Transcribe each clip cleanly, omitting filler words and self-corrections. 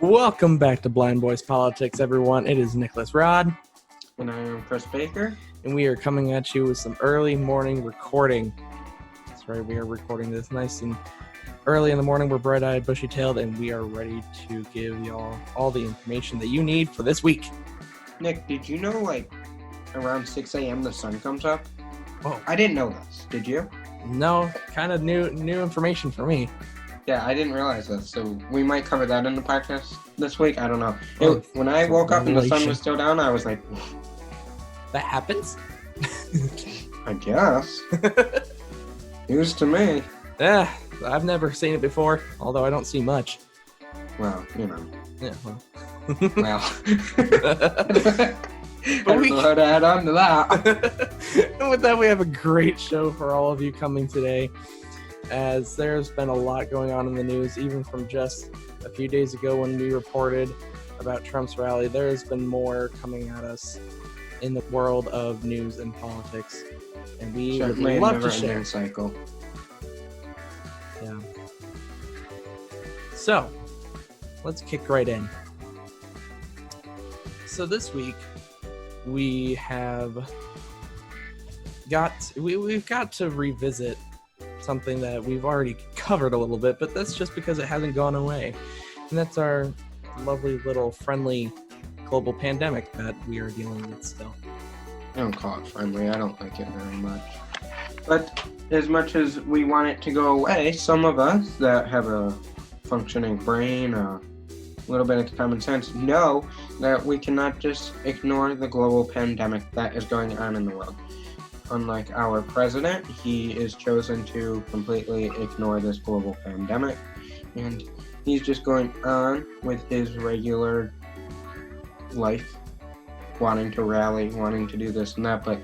Welcome back to Blind Boys Politics, everyone. It is Nicholas Rod. And I am Chris Baker. And we are coming at you with some early morning recording. That's right, we are recording this nice and early in the morning. We're bright-eyed, bushy-tailed, and we are ready to give y'all all the information that you need for this week. Nick, did you know, around 6 a.m. the sun comes up? Whoa. I didn't know this. Did you? No, kind of new information for me. Yeah, I didn't realize this, so we might cover that in the podcast this week. I don't know. When I it's a woke up and the sun revelation. was still down, I was like, That happens? I guess. News to me. Yeah, I've never seen it before, although I don't see much. Well, you know. Yeah, well. Well. I don't know how to add on to that. And with that, we have a great show for all of you coming today, as there's been a lot going on in the news, even from just a few days ago when we reported about Trump's rally. There has been more coming at us in the world of news and politics, and we would love to share. Cycle. Yeah. So, let's kick right in. So this week, we have we've got to revisit something that we've already covered a little bit, but that's just because it hasn't gone away. And that's our lovely little friendly global pandemic that we are dealing with still. I don't call it friendly. I don't like it very much. But as much as we want it to go away, some of us that have a functioning brain, a little bit of common sense, know that we cannot just ignore the global pandemic that is going on in the world. Unlike our president, he is chosen to completely ignore this global pandemic, and he's just going on with his regular life, wanting to rally, wanting to do this and that, but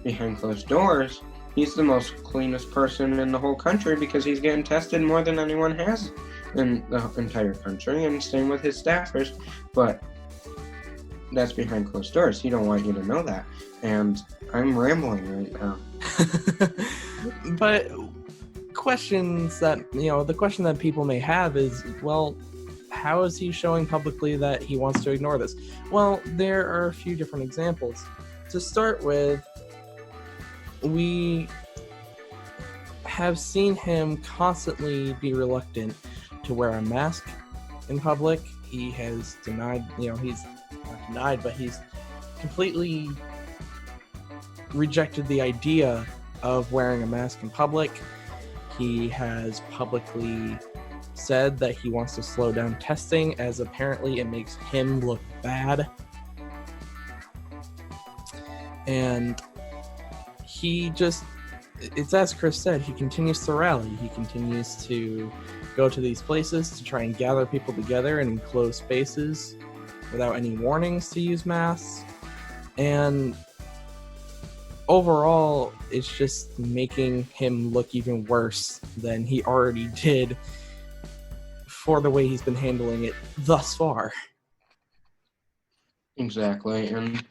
behind closed doors, he's the most cleanest person in the whole country because he's getting tested more than anyone has in the entire country, and same with his staffers, but that's behind closed doors. He don't want you to know that, and I'm rambling right now. But questions that, the question that people may have is, well, how is he showing publicly that he wants to ignore this? Well, there are a few different examples. To start with, we have seen him constantly be reluctant to wear a mask in public. He has denied, he's not denied, but he's completely rejected the idea of wearing a mask in public. He has publicly said that he wants to slow down testing, as apparently it makes him look bad. And it's as Chris said, he continues to rally. He continues to go to these places to try and gather people together in enclosed spaces without any warnings to use masks. And overall, it's just making him look even worse than he already did for the way he's been handling it thus far. Exactly, and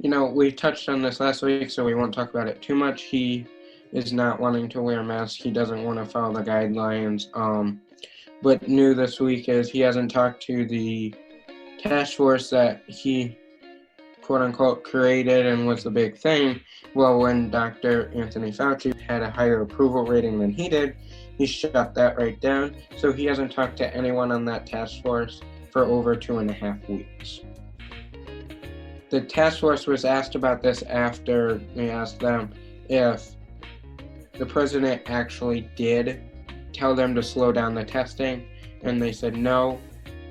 we touched on this last week, so we won't talk about it too much. He is not wanting to wear a mask. He doesn't want to follow the guidelines. But new this week is he hasn't talked to the task force that he quote-unquote created and was the big thing. Well, when Dr. Anthony Fauci had a higher approval rating than he did, he shut that right down. So he hasn't talked to anyone on that task force for over 2.5 weeks. The task force was asked about this after we asked them if the president actually did tell them to slow down the testing, and they said no,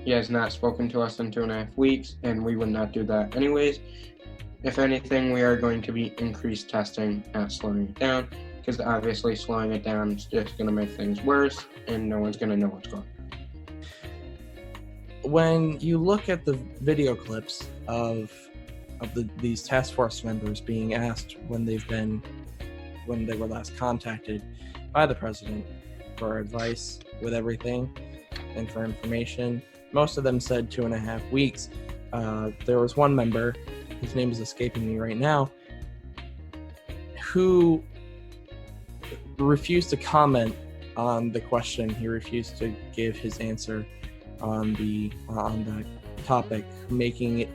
he has not spoken to us in 2.5 weeks, and we would not do that anyways. If anything, we are going to be increased testing, not slowing it down, because obviously slowing it down is just going to make things worse, and no one's going to know what's going on. When you look at the video clips of these task force members being asked when they were last contacted by the president for advice with everything and for information, most of them said 2.5 weeks. There was one member, his name is escaping me right now, who refused to comment on the question. He refused to give his answer on the topic, making it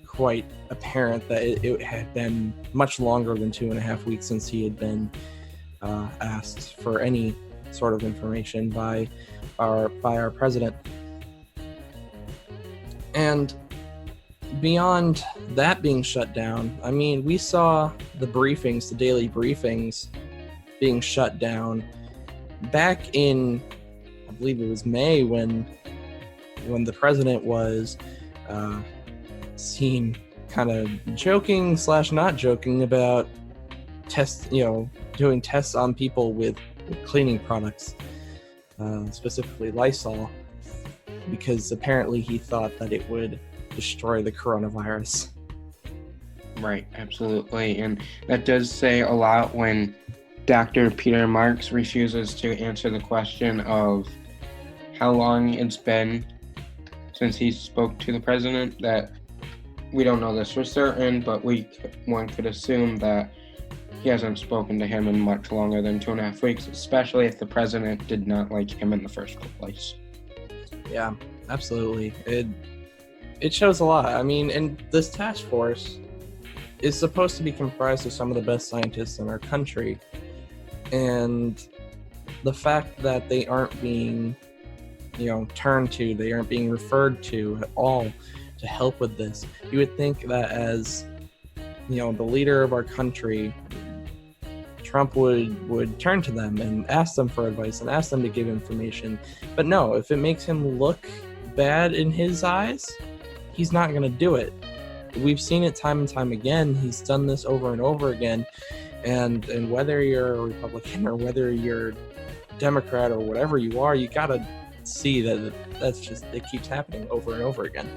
quite apparent that it had been much longer than 2.5 weeks since he had been asked for any sort of information by our president. And beyond that being shut down, I mean, we saw the daily briefings being shut down back in, I believe it was May, when the president was seen kind of joking / not joking about doing tests on people with cleaning products, specifically Lysol, because apparently he thought that it would destroy the coronavirus. Right, absolutely. And that does say a lot when Dr. Peter Marks refuses to answer the question of how long it's been since he spoke to the president. That we don't know this for certain, but one could assume that he hasn't spoken to him in much longer than 2.5 weeks, especially if the president did not like him in the first place. Yeah, absolutely. It shows a lot. I mean, and this task force is supposed to be comprised of some of the best scientists in our country, and the fact that they aren't being turned to, they aren't being referred to at all to help with this. You would think that as the leader of our country, Trump would turn to them and ask them for advice and ask them to give information. But no, if it makes him look bad in his eyes, he's not going to do it. We've seen it time and time again. He's done this over and over again. And whether you're a Republican or whether you're Democrat or whatever you are, you got to see that it keeps happening over and over again.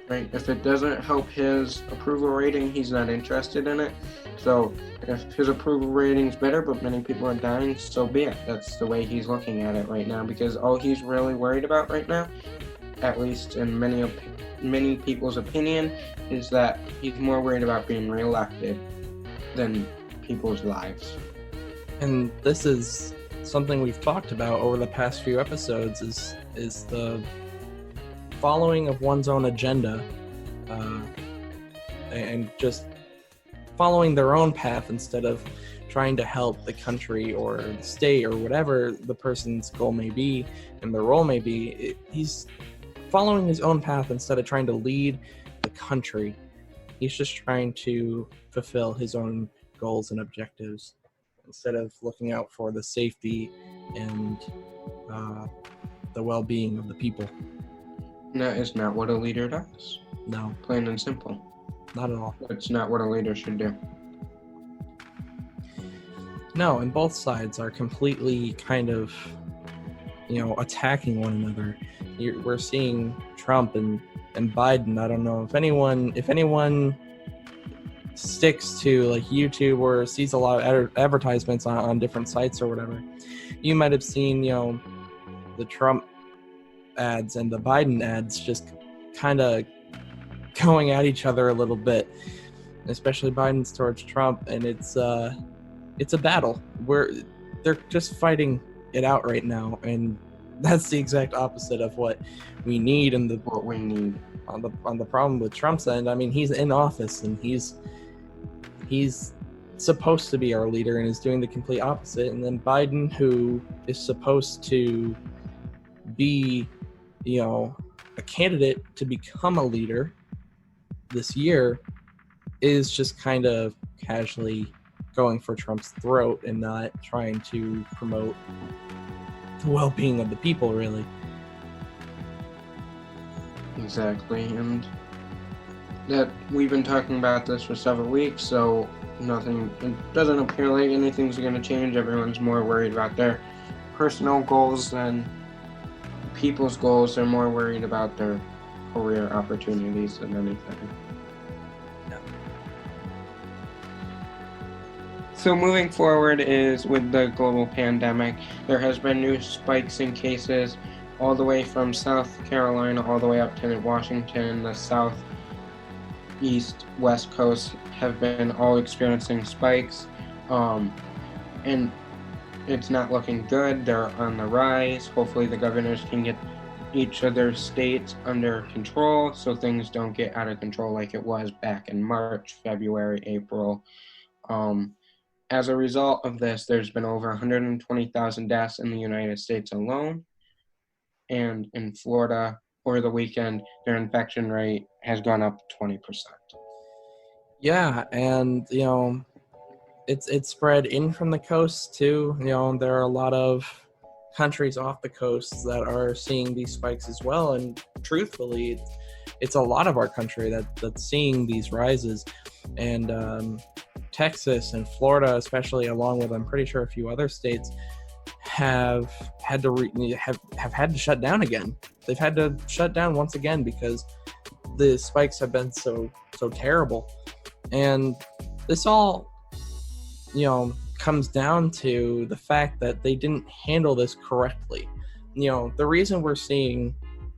Right. If it doesn't help his approval rating, he's not interested in it. So if his approval rating's better, but many people are dying, so be it. That's the way he's looking at it right now, because all he's really worried about right now, at least in many people's opinion, is that he's more worried about being reelected than people's lives. And this is something we've talked about over the past few episodes, is the following of one's own agenda, and just following their own path instead of trying to help the country or the state or whatever the person's goal may be and their role may be. He's following his own path instead of trying to lead the country. He's just trying to fulfill his own goals and objectives instead of looking out for the safety and the well-being of the people. That is not what a leader does. No. Plain and simple. Not at all. That's not what a leader should do. No, and both sides are completely kind of, attacking one another. We're seeing Trump and Biden. I don't know if anyone sticks to like YouTube or sees a lot of advertisements on different sites or whatever. You might have seen, the Trump ads and the Biden ads just kind of going at each other a little bit, especially Biden's towards Trump, and it's a battle where they're just fighting it out right now, and that's the exact opposite of what we need and what we need on the problem with Trump's end. I mean, he's in office and he's supposed to be our leader and is doing the complete opposite, and then Biden, who is supposed to be a candidate to become a leader this year, is just kind of casually going for Trump's throat and not trying to promote the well-being of the people, really. Exactly, and that we've been talking about this for several weeks, so it doesn't appear like anything's going to change. Everyone's more worried about their personal goals than people's goals. They're more worried about their career opportunities than anything. Yeah. So moving forward is with the global pandemic, there has been new spikes in cases all the way from South Carolina all the way up to Washington. The South, East, West Coast have been all experiencing spikes. and it's not looking good. They're on the rise. Hopefully the governors can get each of their states under control so things don't get out of control like it was back in March, February, April. As a result of this, there's been over 120,000 deaths in the United States alone. And in Florida, over the weekend, their infection rate has gone up 20%. Yeah, and it's spread in from the coast too. There are a lot of countries off the coast that are seeing these spikes as well, and truthfully, it's a lot of our country that's seeing these rises, and Texas and Florida, especially, along with I'm pretty sure a few other states, have had to have had to shut down again. They've had to shut down once again because the spikes have been so terrible, and this all comes down to the fact that they didn't handle this correctly. The reason we're seeing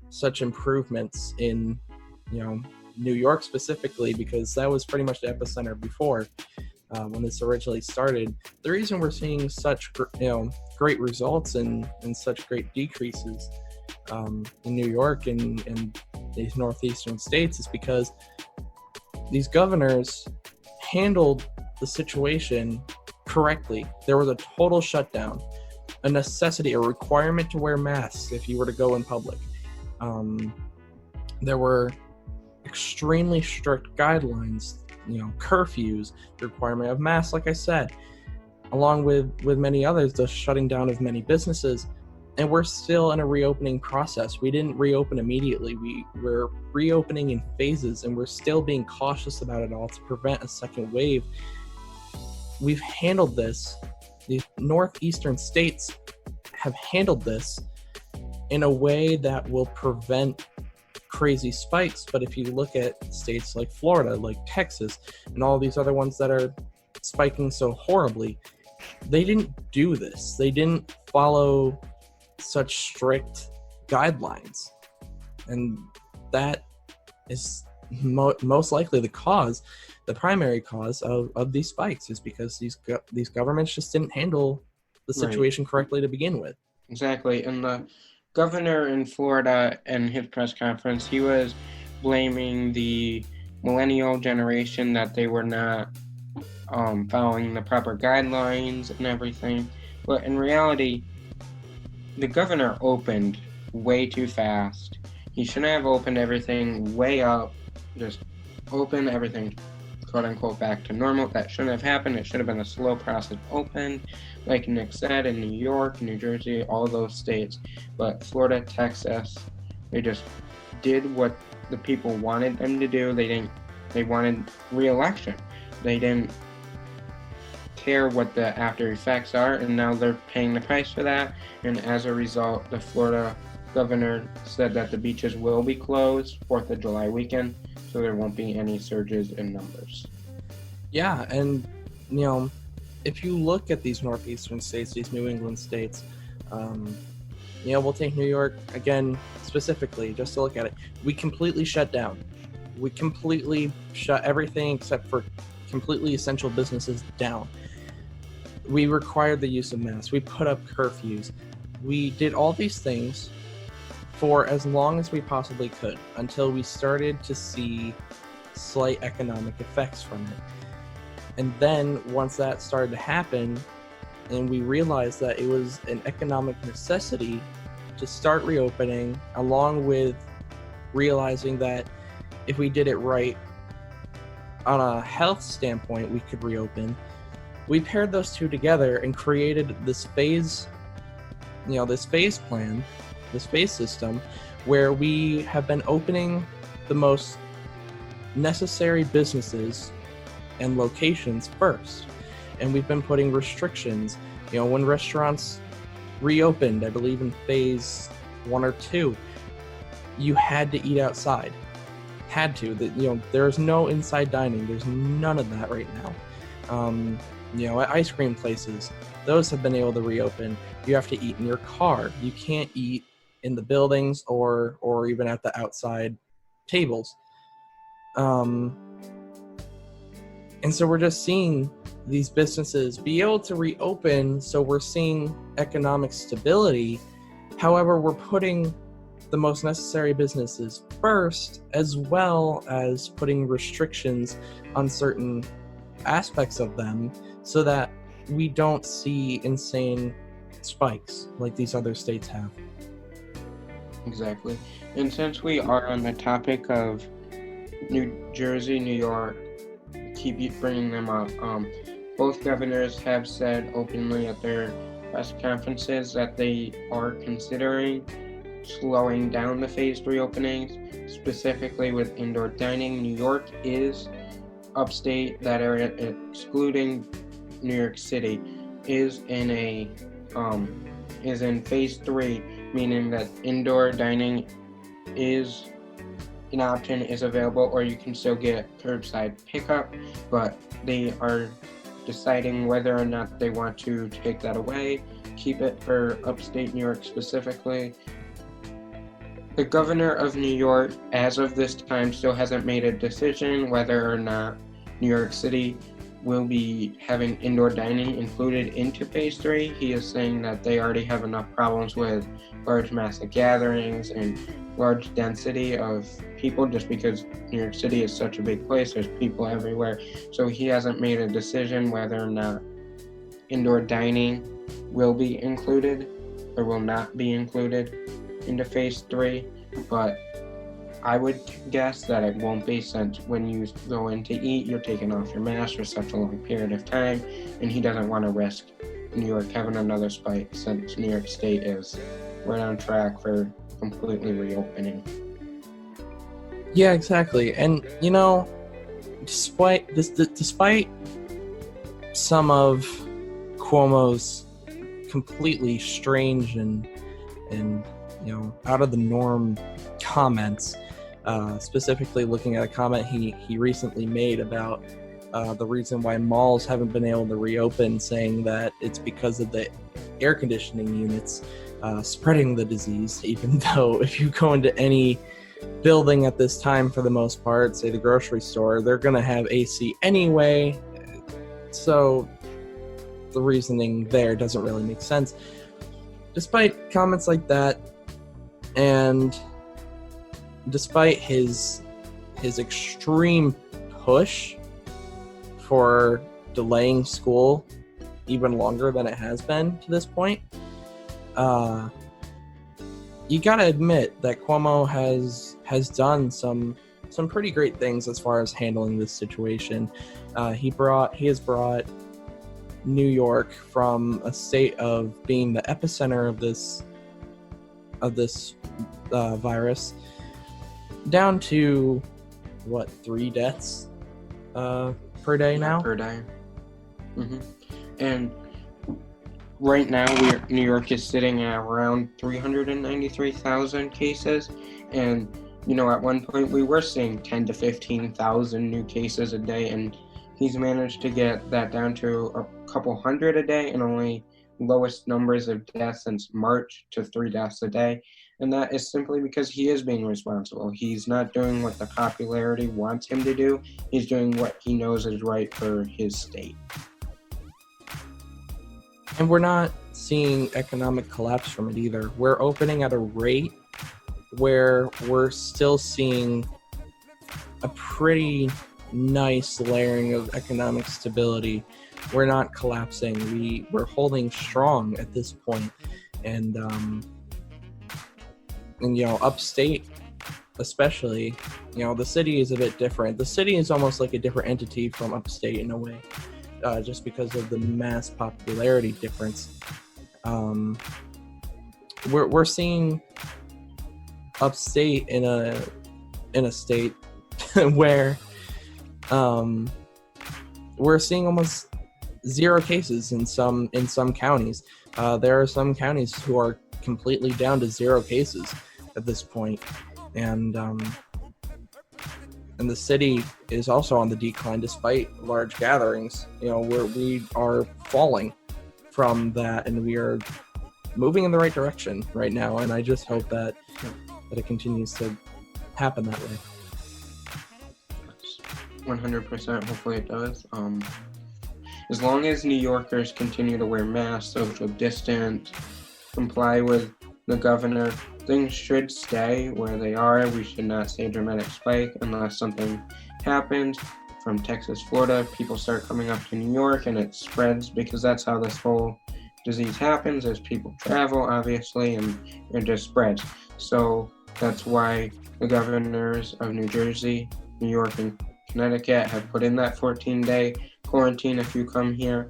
such improvements in New York specifically, because that was pretty much the epicenter before when this originally started. The reason we're seeing such great results and such great decreases in New York and these northeastern states is because these governors handled the situation correctly. There was a total shutdown, a necessity, a requirement to wear masks if you were to go in public. There were extremely strict guidelines, curfews, the requirement of masks, like I said, along with many others, the shutting down of many businesses. And we're still in a reopening process. We didn't reopen immediately. We're reopening in phases, and we're still being cautious about it all to prevent a second wave. We've handled this. The northeastern states have handled this in a way that will prevent crazy spikes. But if you look at states like Florida, like Texas, and all these other ones that are spiking so horribly, they didn't do this. They didn't follow such strict guidelines. And that is most likely the primary cause of these spikes, is because these governments just didn't handle the situation correctly to begin with. Exactly. And the governor in Florida, in his press conference, he was blaming the millennial generation that they were not following the proper guidelines and everything. But in reality, the governor opened way too fast. He shouldn't have opened everything way up, just open everything, quote unquote, back to normal. That shouldn't have happened. It should have been a slow process open, like Nick said, in New York, New Jersey, all those states. But Florida, Texas, they just did what the people wanted them to do. They wanted re-election. They didn't care what the after effects are, and now they're paying the price for that. And as a result, the Florida governor said that the beaches will be closed 4th of July weekend, so there won't be any surges in numbers. Yeah, and if you look at these northeastern states, these New England states, we'll take New York again specifically just to look at it. We completely shut down. We completely shut everything except for completely essential businesses down. We required the use of masks. We put up curfews. We did all these things for as long as we possibly could until we started to see slight economic effects from it. And then once that started to happen, and we realized that it was an economic necessity to start reopening, along with realizing that if we did it right on a health standpoint, we could reopen. We paired those two together and created this phase plan, this phase system, where we have been opening the most necessary businesses and locations first. And we've been putting restrictions. When restaurants reopened, I believe in phase 1 or 2, you had to eat outside. Had to. There's no inside dining. There's none of that right now. At ice cream places, those have been able to reopen. You have to eat in your car. You can't eat in the buildings or even at the outside tables. And so we're just seeing these businesses be able to reopen, so we're seeing economic stability. However, we're putting the most necessary businesses first, as well as putting restrictions on certain aspects of them so that we don't see insane spikes like these other states have. Exactly. And since we are on the topic of New Jersey, New York, keep bringing them up, both governors have said openly at their press conferences that they are considering slowing down the phase 3 openings, specifically with indoor dining. New York is upstate, that area excluding New York City is in phase 3, meaning that indoor dining is an option, is available, or you can still get curbside pickup, but they are deciding whether or not they want to take that away, keep it for upstate New York specifically. The governor of New York, as of this time, still hasn't made a decision whether or not New York City will be having indoor dining included into phase 3. He is saying that they already have enough problems with large massive gatherings and large density of people, just because New York City is such a big place, there's people everywhere. So he hasn't made a decision whether or not indoor dining will be included or will not be included into phase 3, but I would guess that it won't be, since when you go in to eat, you're taking off your mask for such a long period of time, and he doesn't want to risk New York having another spike, since New York State is right on track for completely reopening. Yeah, exactly. And despite some of Cuomo's completely strange and out of the norm comments, specifically looking at a comment he recently made about the reason why malls haven't been able to reopen, saying that it's because of the air conditioning units spreading the disease, even though if you go into any building at this time, for the most part, say the grocery store, they're going to have AC anyway, so the reasoning there doesn't really make sense. Despite comments like that, and despite his extreme push for delaying school even longer than it has been to this point, you gotta admit that Cuomo has done some pretty great things as far as handling this situation. He has brought New York from a state of being the epicenter of this virus down to 3 deaths per day now? Per day. And right now, New York is sitting at around 393,000 cases, and at one point we were seeing 10 to 15,000 new cases a day, and he's managed to get that down to a couple hundred a day, and only lowest numbers of deaths since March to 3 deaths a day. And that is simply because he is being responsible. He's not doing what the popularity wants him to do. He's doing what he knows is right for his state. And we're not seeing economic collapse from it either. We're opening at a rate where we're still seeing a pretty nice layering of economic stability. We're not collapsing. We're holding strong at this point. And upstate especially, the city is a bit different. The city is almost like a different entity from upstate in a way, just because of the mass popularity difference. We're seeing upstate in a state where we're seeing almost 0 cases in some counties. There are some counties who are completely down to 0 cases at this point, and the city is also on the decline despite large gatherings. Where we are falling from that, and we are moving in the right direction right now, and I just hope that it continues to happen that way. 100%, hopefully it does. as long as New Yorkers continue to wear masks, social distance, comply with the governor, things should stay where they are. We should not see a dramatic spike unless something happens. From Texas, Florida, people start coming up to New York and it spreads, because that's how this whole disease happens, as people travel, obviously, and it just spreads. So that's why the governors of New Jersey, New York, and Connecticut have put in that 14-day quarantine if you come here.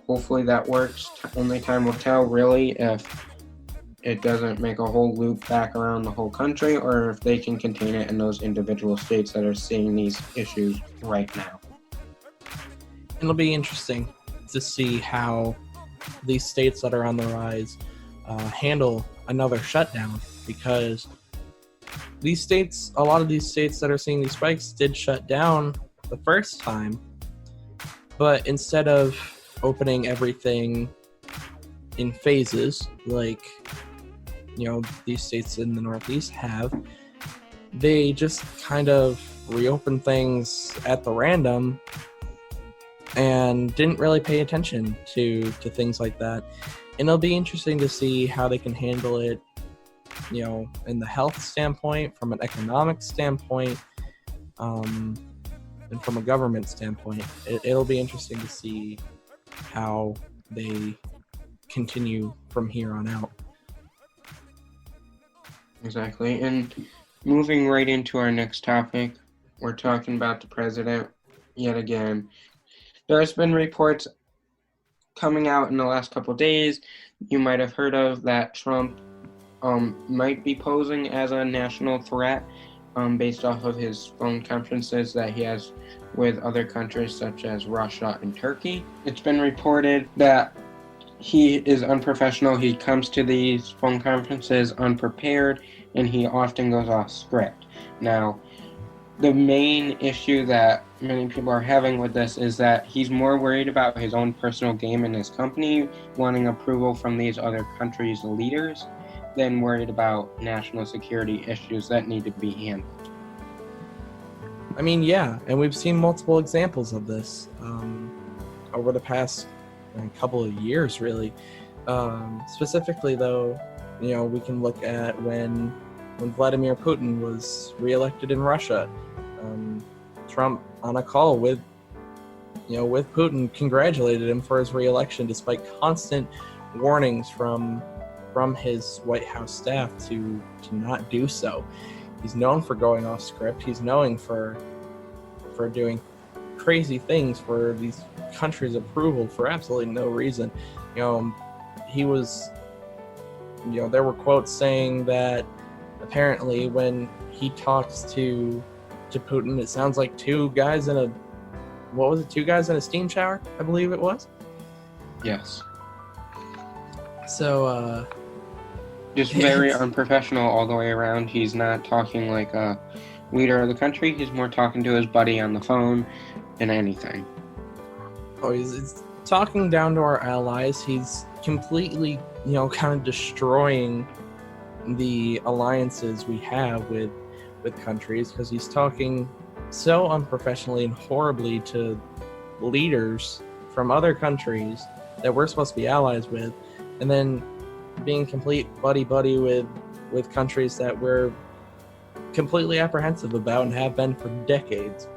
Hopefully that works. Only time will tell, really, if it doesn't make a whole loop back around the whole country, or if they can contain it in those individual states that are seeing these issues right now. It'll be interesting to see how these states that are on the rise handle another shutdown, because these states, a lot of these states that are seeing these spikes did shut down the first time, but instead of opening everything in phases like these states in the Northeast have, they just kind of reopened things at the random and didn't really pay attention to things like that. And it'll be interesting to see how they can handle it, in the health standpoint, from an economic standpoint, and from a government standpoint. It'll be interesting to see how they continue from here on out. Exactly. And moving right into our next topic, we're talking about the president yet again. There's been reports coming out in the last couple of days, you might have heard of, that Trump might be posing as a national threat based off of his phone conferences that he has with other countries such as Russia and Turkey. It's been reported that he is unprofessional. He comes to these phone conferences unprepared, and he often goes off script. Now, the main issue that many people are having with this is that he's more worried about his own personal game in his company, wanting approval from these other countries' leaders, than worried about national security issues that need to be handled. I mean, yeah, and we've seen multiple examples of this over the past couple of years, really. Specifically, though, we can look at when Vladimir Putin was reelected in Russia. Trump, on a call with Putin, congratulated him for his reelection, despite constant warnings from his White House staff to not do so. He's known for going off script. He's known for doing crazy things for these countries' approval for absolutely no reason. He was, there were quotes saying that apparently when he talks to Putin, it sounds like two guys in a steam shower, I believe it was. Yes. So, just very unprofessional all the way around. He's not talking like a leader of the country. He's more talking to his buddy on the phone than anything. Oh, he's talking down to our allies. He's completely, kind of destroying the alliances we have with countries, because he's talking so unprofessionally and horribly to leaders from other countries that we're supposed to be allies with, and then being complete buddy-buddy with countries that we're completely apprehensive about and have been for decades.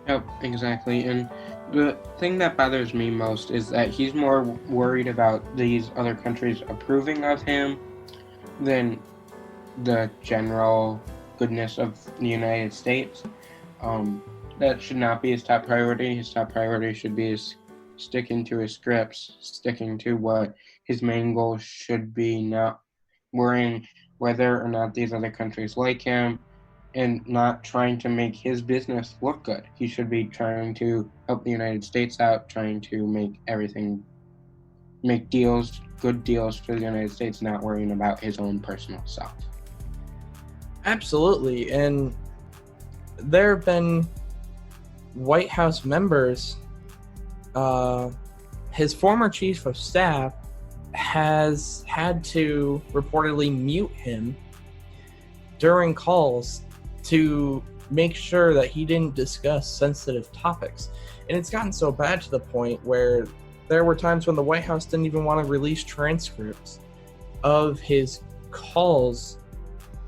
Yep, exactly. And the thing that bothers me most is that he's more worried about these other countries approving of him than the general goodness of the United States. That should not be his top priority. His top priority should be sticking to his scripts, sticking to what his main goal should be, not worrying whether or not these other countries like him, and not trying to make his business look good. He should be trying to help the United States out, trying to make deals, good deals for the United States, not worrying about his own personal self. Absolutely. And there have been White House members, his former chief of staff has had to reportedly mute him during calls to make sure that he didn't discuss sensitive topics. And it's gotten so bad to the point where there were times when the White House didn't even want to release transcripts of his calls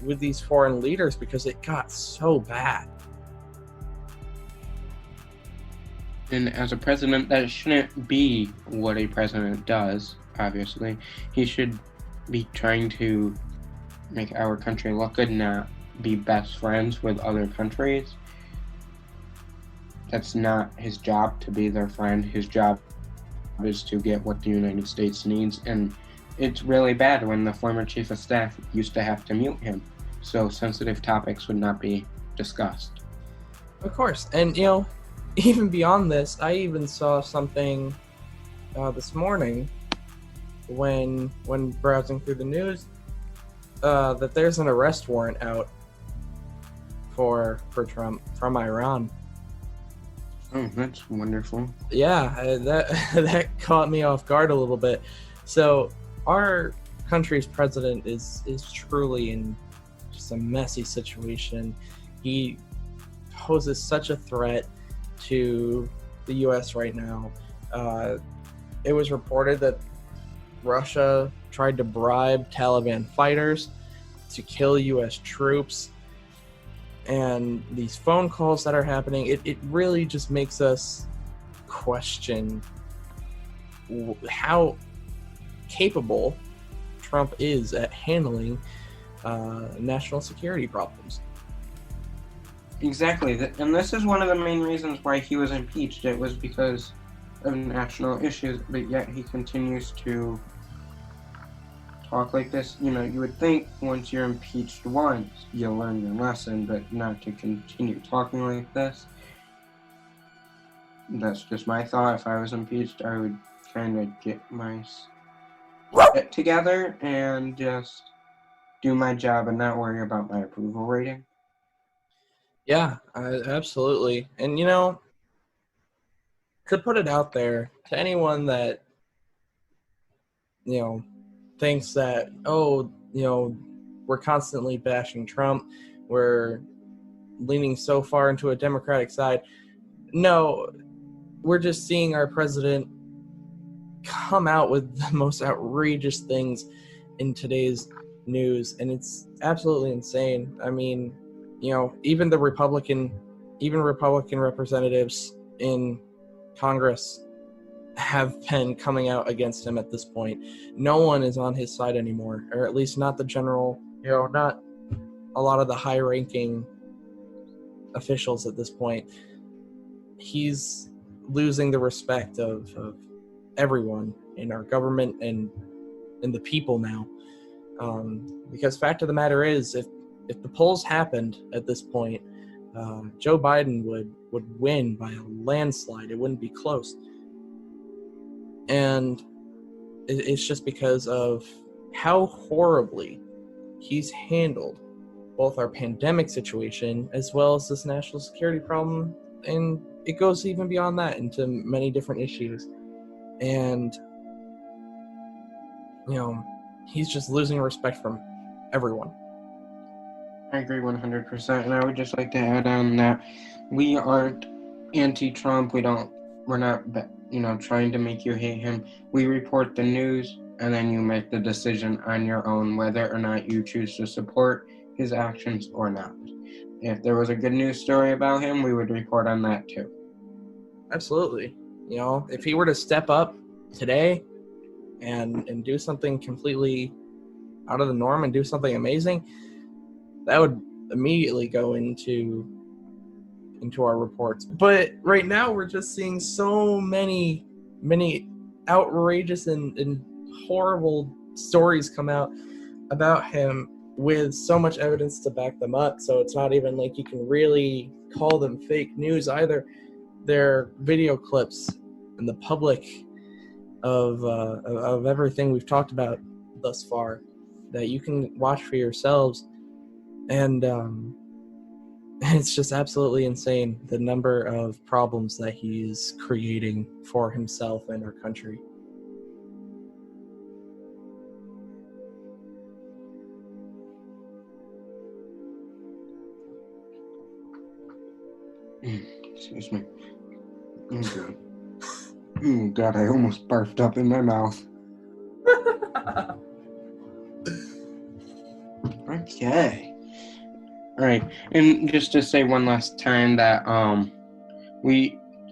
with these foreign leaders because it got so bad. And as a president, that shouldn't be what a president does, obviously. He should be trying to make our country look good, not be best friends with other countries. That's not his job to be their friend. His job is to get what the United States needs. And it's really bad when the former chief of staff used to have to mute him, so sensitive topics would not be discussed. Of course. And, even beyond this, I even saw something this morning when browsing through the news that there's an arrest warrant out for Trump from Iran. Oh, that's wonderful. Yeah, that caught me off guard a little bit. So our country's president is truly in just a messy situation. He poses such a threat to the U.S. right now. It was reported that Russia tried to bribe Taliban fighters to kill U.S. troops. And these phone calls that are happening, it really just makes us question how capable Trump is at handling national security problems. Exactly. And this is one of the main reasons why he was impeached. It was because of national issues, but yet he continues to talk like this. You would think once you're impeached once, you'll learn your lesson, but not to continue talking like this. That's just my thought. If I was impeached, I would kind of get my shit together and just do my job and not worry about my approval rating. Yeah, absolutely. And, to put it out there to anyone that, thinks that, we're constantly bashing Trump, we're leaning so far into a Democratic side. No, we're just seeing our president come out with the most outrageous things in today's news, and it's absolutely insane. I mean, even Republican representatives in Congress have been coming out against him at this point. No one is on his side anymore, or at least not the general, not a lot of the high-ranking officials at this point. He's losing the respect of everyone in our government and the people now. Because fact of the matter is, if the polls happened at this point, Joe Biden would win by a landslide. It wouldn't be close. And it's just because of how horribly he's handled both our pandemic situation as well as this national security problem. And it goes even beyond that into many different issues. And, he's just losing respect from everyone. I agree 100%. And I would just like to add on that we aren't anti-Trump. We're not, trying to make you hate him. We report the news, and then you make the decision on your own whether or not you choose to support his actions or not. If there was a good news story about him, we would report on that too. Absolutely. If he were to step up today and do something completely out of the norm and do something amazing, that would immediately go into our reports. But right now we're just seeing so many outrageous and horrible stories come out about him with so much evidence to back them up. So it's not even like you can really call them fake news either. They're video clips in the public of everything we've talked about thus far that you can watch for yourselves. And it's just absolutely insane, the number of problems that he is creating for himself and our country. Excuse me. Oh, God. Oh, God, I almost barfed up in my mouth. Okay. All right. And just to say one last time that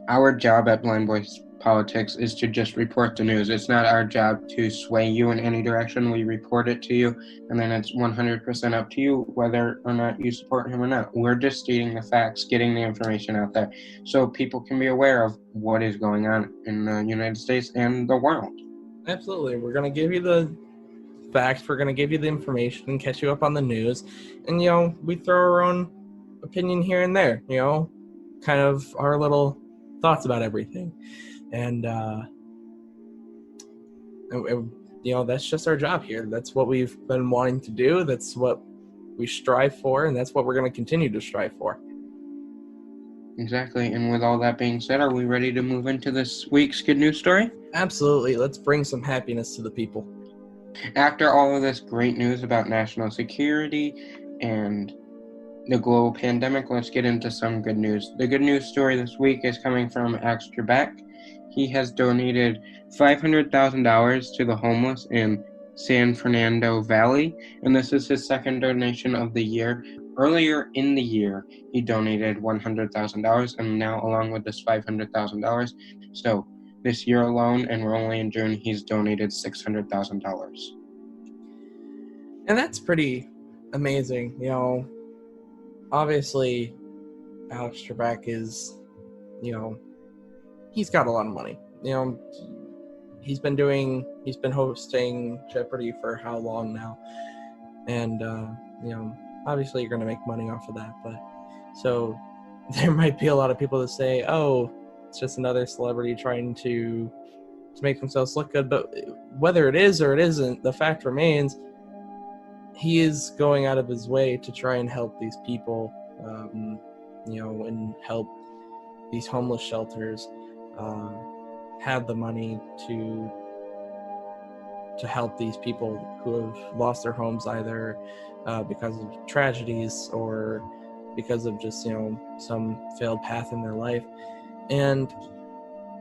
our job at Blind Boys Politics is to just report the news. It's not our job to sway you in any direction. We report it to you, and then it's 100% up to you whether or not you support him or not. We're just stating the facts, getting the information out there, so people can be aware of what is going on in the United States and the world. Absolutely. We're going to give you the facts. We're going to give you the information and catch you up on the news. And, we throw our own opinion here and there, kind of our little thoughts about everything. And, that's just our job here. That's what we've been wanting to do. That's what we strive for, and that's what we're going to continue to strive for. Exactly. And with all that being said, are we ready to move into this week's good news story? Absolutely. Let's bring some happiness to the people. After all of this great news about national security and the global pandemic, let's get into some good news. The good news story this week is coming from Alex Trebek. He has donated $500,000 to the homeless in San Fernando Valley, and this is his second donation of the year. Earlier in the year, he donated $100,000, and now along with this $500,000, so this year alone, and we're only in June, he's donated $600,000. And that's pretty amazing. Obviously, Alex Trebek is, he's got a lot of money. He's been hosting Jeopardy for how long now? And, obviously you're going to make money off of that. But so there might be a lot of people that say, oh, it's just another celebrity trying to make themselves look good. But whether it is or it isn't, the fact remains, he is going out of his way to try and help these people, and help these homeless shelters have the money to help these people who have lost their homes either because of tragedies or because of just, some failed path in their life, and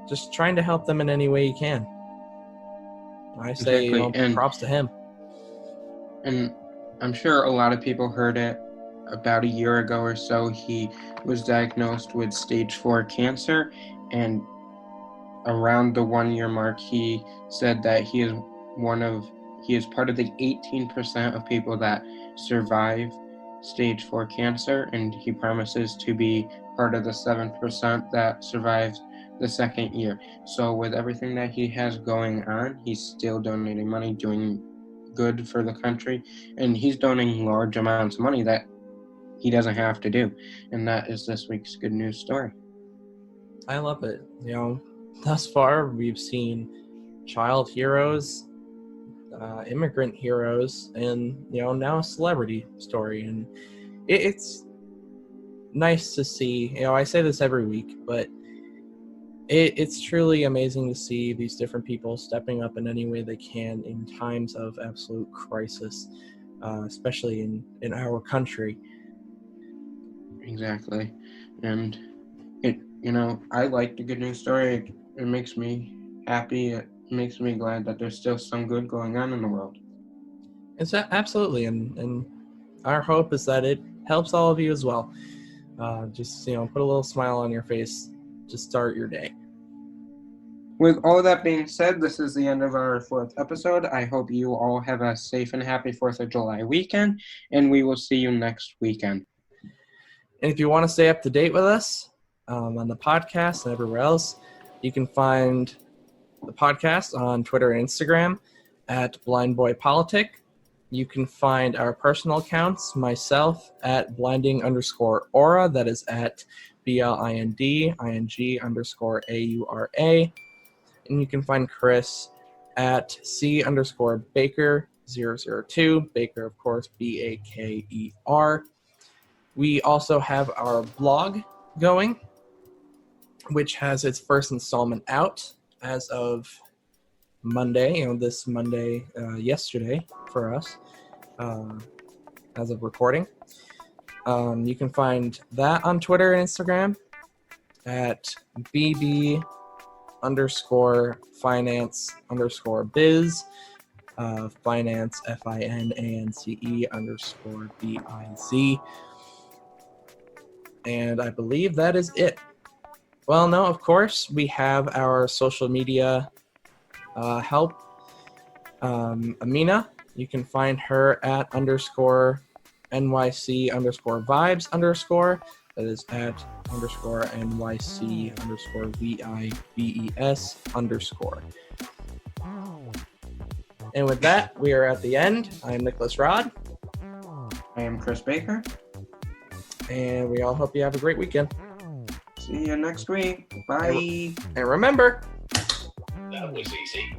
just trying to help them in any way you can. I say, Exactly. Props to him. And I'm sure a lot of people heard it about a year ago or so. He was diagnosed with stage 4 cancer, and around the 1 year mark, he said that he is part of the 18% of people that survive stage 4 cancer, and he promises to be part of the 7% that survives the second year. So with everything that he has going on, he's still donating money, doing good for the country, and he's donating large amounts of money that he doesn't have to do. And that is this week's good news story. I love it. Thus far we've seen child heroes, immigrant heroes, and now a celebrity story, and it's nice to see. I say this every week, but it's truly amazing to see these different people stepping up in any way they can in times of absolute crisis, especially in our country. Exactly. And I like the good news story. It makes me happy. It makes me glad that there's still some good going on in the world. It's absolutely, and our hope is that it helps all of you as well. Just put a little smile on your face to start your day. With all that being said, this is the end of our 4th episode. I hope you all have a safe and happy 4th of July weekend, and we will see you next weekend. And if you want to stay up to date with us on the podcast and everywhere else, you can find the podcast on Twitter and Instagram at blindboypolitic. You can find our personal accounts, myself at blinding_aura, that is at BLINDING_AURA. And you can find Chris at C_Baker002, Baker, of course, BAKER. We also have our blog going, which has its first installment out as of Monday, this Monday, yesterday for us, as of recording. You can find that on Twitter and Instagram. at BB_finance_biz. Finance, FINANCE_BIZ. And I believe that is it. Well, no, of course, we have our social media help. Amina, you can find her at _NYC_vibes_. That is at _NYC_VIBES_. And with that, we are at the end. I'm Nicholas Rod. I am Chris Baker. And we all hope you have a great weekend. See you next week. Bye. And remember, that was easy.